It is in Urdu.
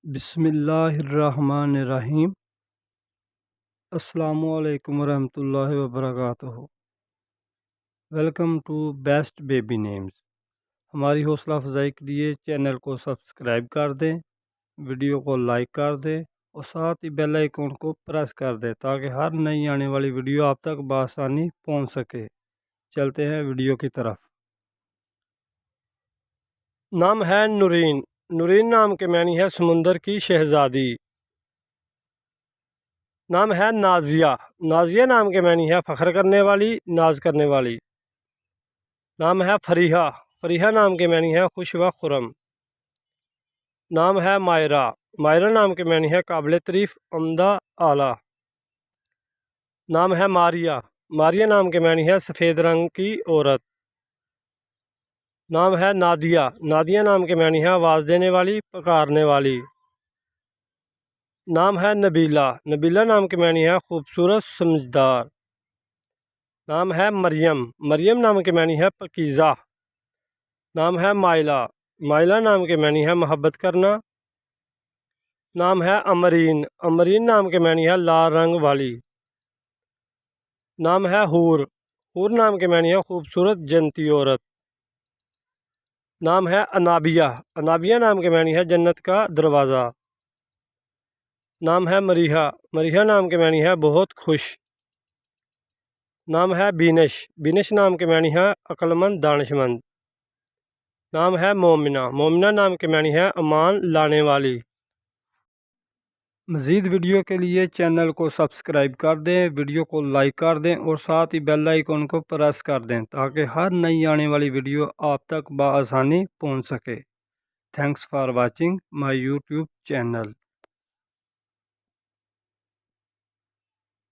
بسم اللہ الرحمن الرحیم۔ السلام علیکم ورحمۃ اللہ وبرکاتہ۔ Welcome to best baby names. ہماری حوصلہ افزائی کے لیے چینل کو سبسکرائب کر دیں، ویڈیو کو لائک کر دیں اور ساتھ ہی بیل آئیکن کو پریس کر دیں تاکہ ہر نئی آنے والی ویڈیو آپ تک بآسانی پہنچ سکے۔ چلتے ہیں ویڈیو کی طرف۔ نام ہے نورین۔ نورین نام کے معنی ہے سمندر کی شہزادی۔ نام ہے نازیہ۔ نازیہ نام کے معنی ہے فخر کرنے والی، ناز کرنے والی۔ نام ہے فریحہ۔ فریحہ نام کے معنی ہے خوش و خرم۔ نام ہے مائرہ۔ مائرہ نام کے معنی ہے قابل تعریف، عمدہ، اعلیٰ۔ نام ہے ماریہ۔ ماریہ نام کے معنی ہے سفید رنگ کی عورت۔ نام ہے نادیہ۔ نادیہ نام کے معنی ہے آواز دینے والی، پکارنے والی۔ نام ہے نبیلہ۔ نبیلہ نام کے معنی ہے خوبصورت، سمجھدار۔ نام ہے مریم۔ مریم نام کے معنی ہے پاکیزہ۔ نام ہے مائلہ۔ مائلہ نام کے معنی ہے محبت کرنا۔ نام ہے امرین۔ امرین نام کے معنی ہے لال رنگ والی۔ نام ہے حور۔ حور نام کے معنی ہے خوبصورت جنتی عورت۔ نام ہے انابیہ۔ انابیہ نام کے معنی ہے جنت کا دروازہ۔ نام ہے مریحہ۔ مریحہ نام کے معنی ہے بہت خوش۔ نام ہے بینش۔ بینش نام کے معنی ہے عقل مند، دانش مند۔ نام ہے مومنہ۔ مومنہ نام کے معنی ہے امان لانے والی۔ مزید ویڈیو کے لیے چینل کو سبسکرائب کر دیں، ویڈیو کو لائک کر دیں اور ساتھ ہی بیل آئیکن کو پریس کر دیں تاکہ ہر نئی آنے والی ویڈیو آپ تک بآسانی پہنچ سکے۔ Thanks for watching my YouTube channel.